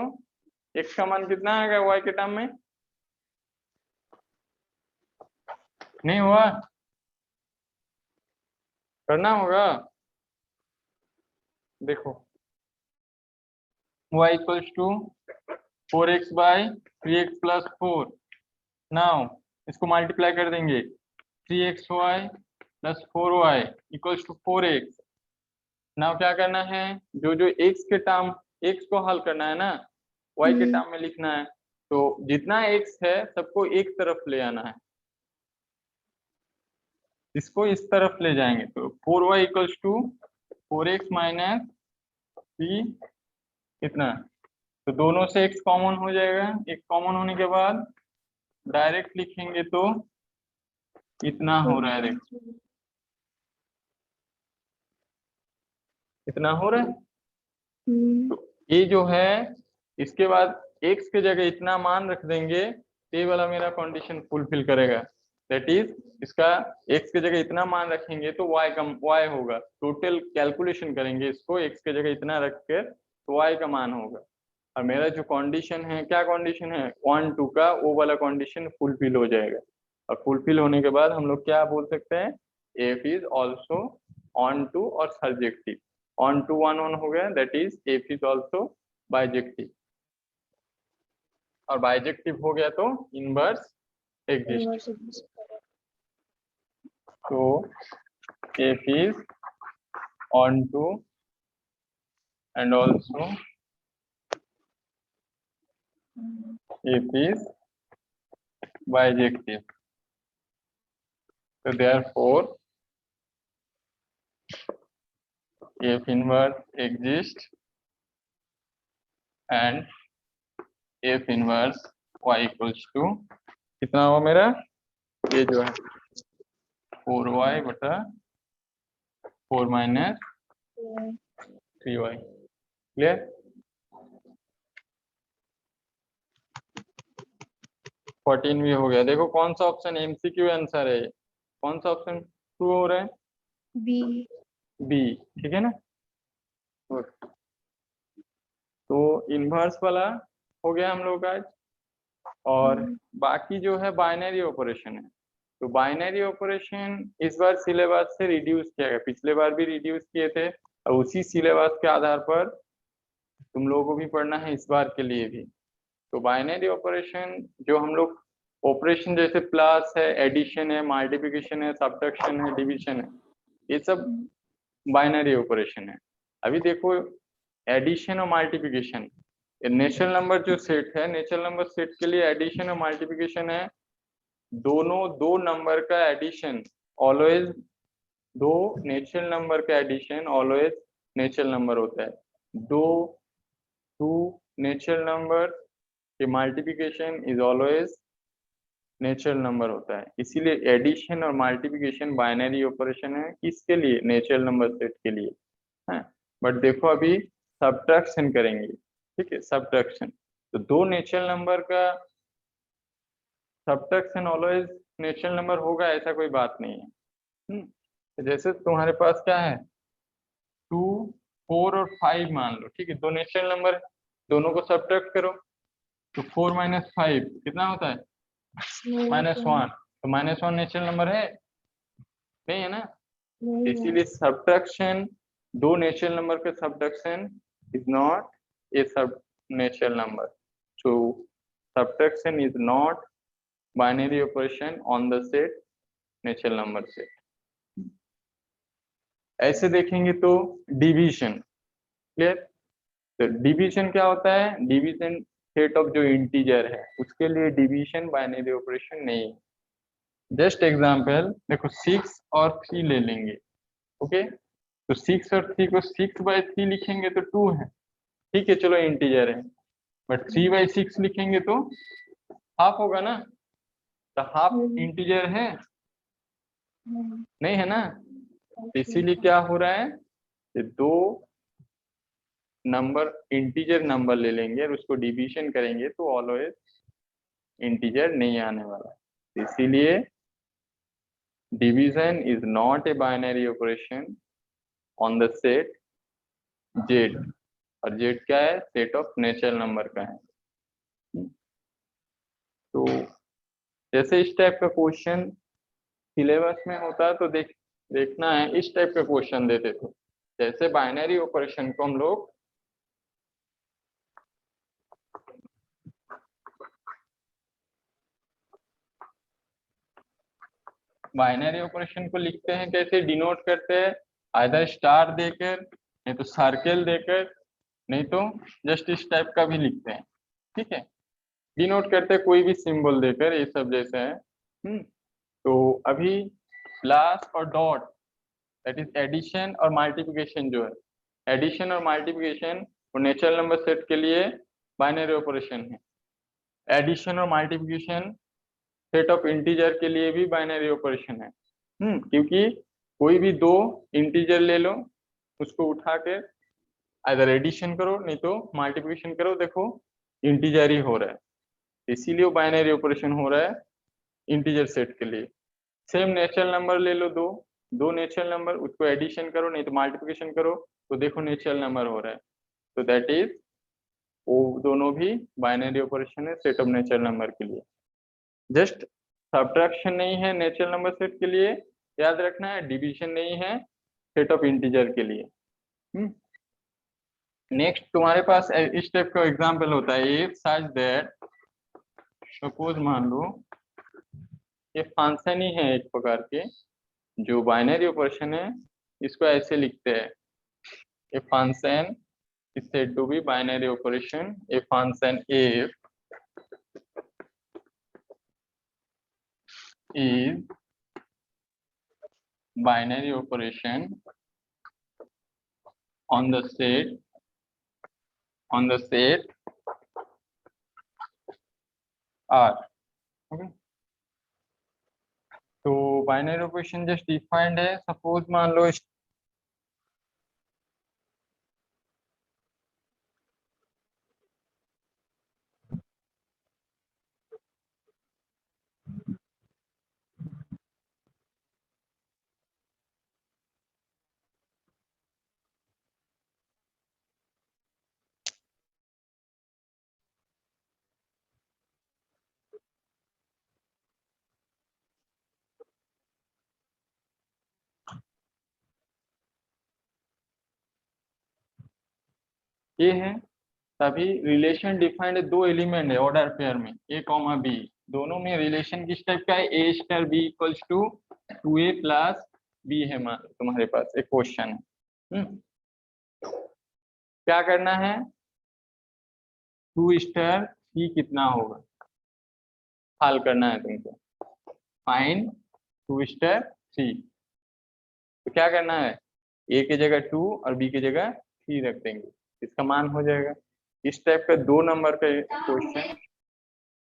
x का मान कितना आएगा y के टर्म में, नहीं हुआ, करना होगा। देखो y = 4x by 3x + 4, now इसको मल्टीप्लाई कर देंगे 3xy + 4y = 4x। नाउ क्या करना है, जो जो x के टर्म x को हल करना है ना, y के टर्म में लिखना है, तो जितना x है सबको एक तरफ ले आना है, इसको इस तरफ ले जाएंगे तो 4y equals to 4x minus 3 कितना, तो दोनों से x कॉमन हो जाएगा, एक कॉमन होने के बाद डायरेक्ट लिखेंगे तो इतना हो रहा है, देखो इतना हो रहा है। तो ये जो है इसके बाद x के जगह इतना मान रख देंगे, ये वाला मेरा कंडीशन फुलफिल करेगा, दैट इज इसका x के जगह इतना मान रखेंगे तो y होगा, टोटल कैलकुलेशन करेंगे इसको x के जगह इतना रख कर तो y का मान होगा। और मेरा जो कंडीशन है, क्या कंडीशन है, 1 2 का वो वाला कंडीशन फुलफिल हो जाएगा। और फुलफिल होने के बाद हम लोग क्या बोल सकते हैं, f is also onto और सर्जेक्टिव, ऑन टू 1 1 हो गया, that is f is also bijective, और बाइजेक्टिव हो गया तो इनवर्स एग्जिस्ट। तो f is onto and also f is bijective, so therefore f inverse exists and f inverse y equals to कितना हुआ मेरा, ये जो है 4y बटा 4 माइनस 3y, क्लियर। 14 भी हो गया। देखो कौन सा ऑप्शन एमसीक्यू आंसर है, कौन सा ऑप्शन ट्रू हो रहा है, बी। बी, ठीक है ना। तो इनवर्स वाला हो गया हम लोग आज, और बाकी जो है बाइनरी ऑपरेशन है। तो बाइनरी ऑपरेशन इस बार सिलेबस से रिड्यूस किया गया, पिछले बार भी रिड्यूस किए थे, और उसी सिलेबस के आधार पर तुम लोगों को भी पढ़ना है इस बार के लिए भी। तो बाइनरी ऑपरेशन जो हम लोग ऑपरेशन जैसे प्लस है, एडिशन है, मल्टीप्लिकेशन है, सब्ट्रैक्शन है, डिवीजन है, ये सब बाइनरी ऑपरेशन है। अभी देखो एडिशन और मल्टीप्लिकेशन, नेचुरल नंबर जो सेट है, नेचुरल नंबर सेट के लिए एडिशन और मल्टीप्लिकेशन है, दोनों दो नंबर का एडिशन ऑलवेज, दो नेचुरल नंबर का एडिशन ऑलवेज नेचुरल नंबर होता है, दो टू नेचुरल नंबर के multiplication is always natural number होता है। इसीलिए एडिशन और मल्टीप्लिकेशन बाइनरी ऑपरेशन है, किसके लिए, नेचुरल नंबर सेट के लिए है। बट देखो अभी सब्ट्रैक्शन करेंगे, ठीक है, सब्ट्रैक्शन, तो दो नेचुरल नंबर का सब्ट्रैक्शन ऑलवेज नेचुरल नंबर होगा ऐसा कोई बात नहीं है। तो जैसे तुम्हारे पास क्या है 2 4 और 5 मान लो, ठीक है, दो नेचुरल नंबर, दोनों को सब्ट्रैक्ट करो, तो 4 माइनस 5 कितना होता है, -1, तो -1 नेचुरल नंबर है, नहीं है ना। इसीलिए सब्ट्रैक्शन, दो नेचुरल नंबर के सब्ट्रैक्शन इज नॉट ए सब natural number, so subtraction is not binary operation on the set natural number set। ऐसे देखेंगे तो डिवीजन, क्लियर। तो डिवीजन क्या होता है, डिवीजन सेट ऑफ जो इंटीजर है उसके लिए डिवीजन बाइनरी ऑपरेशन नहीं है। जस्ट एग्जांपल देखो 6 और 3 ले लेंगे, ओके, तो 6 और 3 को 6/3 लिखेंगे तो 2 है, ठीक है, चलो इंटीजर है, बट 3/6 लिखेंगे तो हाफ होगा ना, तो हाफ इंटीजर है, नहीं है ना। इसीलिए क्या हो रहा है, ये दो नंबर इंटीजर नंबर ले लेंगे और उसको डिवीजन करेंगे तो ऑलवेज इंटीजर नहीं आने वाला, इसीलिए division is not a binary operation on the set Z, और जेड क्या है, सेट ऑफ नेचुरल नंबर का है। तो जैसे इस टाइप का क्वेश्चन सिलेबस में होता है तो देखना है, इस टाइप का क्वेश्चन देते थे, जैसे बाइनरी ऑपरेशन को हम लोग बाइनरी ऑपरेशन को लिखते हैं कैसे, डिनोट करते हैं, आइदर स्टार देकर, नहीं तो सर्कल देकर, नहीं तो जस्ट इस टाइप का भी लिखते हैं। ठीक है, डिनोट करते हैं कोई भी सिंबल देकर, ये सब जैसे है। तो अभी प्लस और डॉट दैट इज एडिशन और मल्टीप्लिकेशन जो है, एडिशन और मल्टीप्लिकेशन वो नेचुरल नंबर सेट के लिए बाइनरी ऑपरेशन है। एडिशन और मल्टीप्लिकेशन सेट ऑफ इंटीजर के लिए भी बाइनरी ऑपरेशन है। क्योंकि कोई भी दो इंटीजर ले लो, उसको उठा के इधर एडिशन करो नहीं तो मल्टीप्लिकेशन करो, देखो इंटीजर ही हो रहा है, इसीलिए वो बाइनरी ऑपरेशन हो रहा है इंटीजर सेट के लिए। सेम नेचुरल नंबर ले लो, दो नेचुरल नंबर, उसको एडिशन करो नहीं तो मल्टीप्लिकेशन करो, तो देखो नेचुरल नंबर हो रहा है, तो दैट इज वो दोनों भी बाइनरी ऑपरेशन है सेट ऑफ नेचुरल नंबर के लिए। जस्ट सब्ट्रैक्शन नहीं है नेचुरल नंबर सेट के लिए, याद रखना है, डिवीजन नहीं है सेट ऑफ इंटीजर के लिए। नेक्स्ट तुम्हारे पास इस टाइप का एग्जांपल होता है, इफ सच दैट, सपोज मान लो ये फंक्शन ही है एक प्रकार के, जो बाइनरी ऑपरेशन है इसको ऐसे लिखते हैं, a function is said to be binary operation, a function if is binary operation on the set R. Okay, तो बाइनरी ऑपरेशन जस्ट डिफाइंड है, सपोज मान लो ये है, तभी रिलेशन डिफाइंड है, दो एलिमेंट है ऑर्डर पेयर में ए कॉमा बी, दोनों में रिलेशन किस टाइप का है, a star b equals to 2a plus b है। मान तुम्हारे पास एक क्वेश्चन है, क्या करना है, 2 स्टार सी कितना होगा हल करना है तुमको, फाइंड 2 स्टार सी। तो क्या करना है, ए की जगह 2 और बी की जगह 3 रख देंगे, इसका मान हो जाएगा। इस टाइप का 2 नंबर का क्वेश्चन,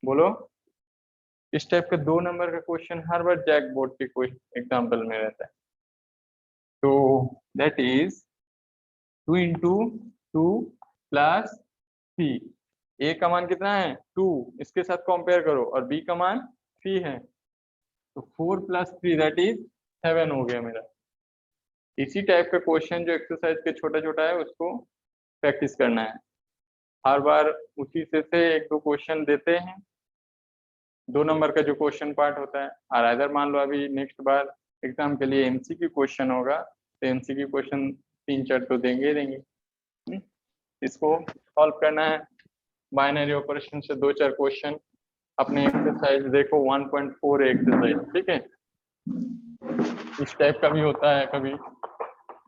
बोलो, इस टाइप का 2 नंबर का क्वेश्चन हर बार जैक बोर्ड के कोई एग्जाम्पल में रहता है। तो दैट इज 2 इंटू 2 प्लस 3, ए का मान कितना है 2, इसके साथ कंपेयर करो, और बी का मान 3 है, तो 4 प्लस 3 दैट इज 7 हो गया मेरा। इसी टाइप का क्वेश्चन जो एक्सरसाइज के छोटा छोटा है उसको प्रैक्टिस करना है, हर बार उसी से एक दो क्वेश्चन देते हैं, 2 नंबर का जो क्वेश्चन पार्ट होता है, और अगर मान लो अभी नेक्स्ट बार एग्जाम के लिए एमसीक्यू क्वेश्चन होगा, तो एमसीक्यू क्वेश्चन 3-4 तो देंगे ही देंगे। इसको सॉल्व करना है, बाइनरी ऑपरेशन से 2-4 क्वेश्चन अपने एक्सरसाइज देखो 1.4 एक्सरसाइज, ठीक है। इस टाइप का भी होता है कभी,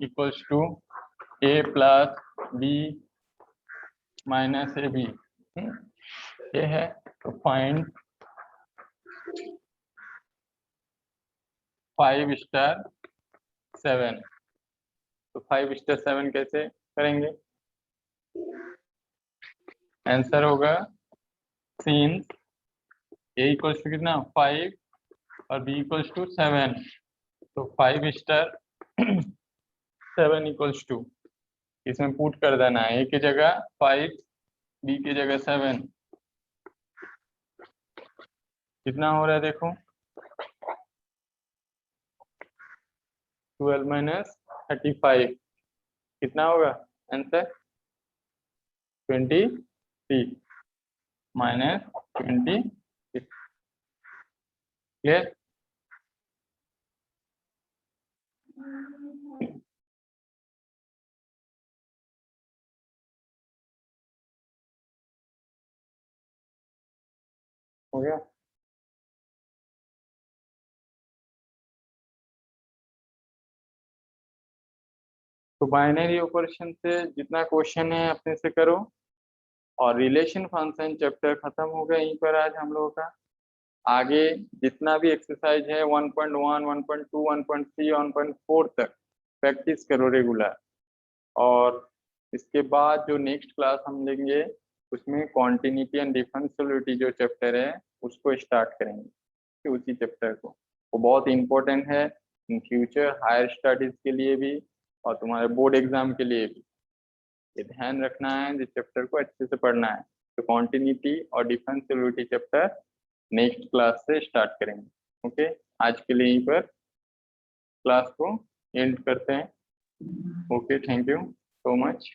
equals to a plus b minus a b, ये है। तो फाइंड 5 स्टार 7, तो 5 स्टार 7 कैसे करेंगे, आंसर होगा सिंस ए इक्वल्स टू कितना 5 और बी इक्वल्स टू 7, तो 5 स्टार 7 इक्वल्स टू, इसमें पुट कर देना है, ए की जगह 5 बी की जगह 7, कितना हो रहा है देखो, 12 माइनस 35 कितना होगा आंसर, 23 माइनस 26, क्लियर। हो गया। तो बाइनरी ऑपरेशन से जितना क्वेश्चन है अपने से करो, और रिलेशन फंक्शन चैप्टर खत्म हो गया यहीं पर आज हम लोगों का। आगे जितना भी एक्सरसाइज है 1.1, 1.2, 1.3, 1.4 तक प्रैक्टिस करो रेगुलर। और इसके बाद जो नेक्स्ट क्लास हम लेंगे उसमें कॉन्टिन्यूटी एंड डिफरेंशियलिटी जो चैप्टर है उसको स्टार्ट करेंगे, उसी चैप्टर को। वो बहुत इंपॉर्टेंट है इन फ्यूचर हायर स्टडीज के लिए भी और तुम्हारे बोर्ड एग्जाम के लिए भी। ये ध्यान रखना है, इस चैप्टर को अच्छे से पढ़ना है। तो कॉन्टिन्यूटी और डिफरेंशियलिटी चैप्टर नेक्स्ट क्लास से स्टार्ट करेंगे। ओके, आज के लिए यहीं पर क्लास को एंड करते हैं। Okay, thank you so much.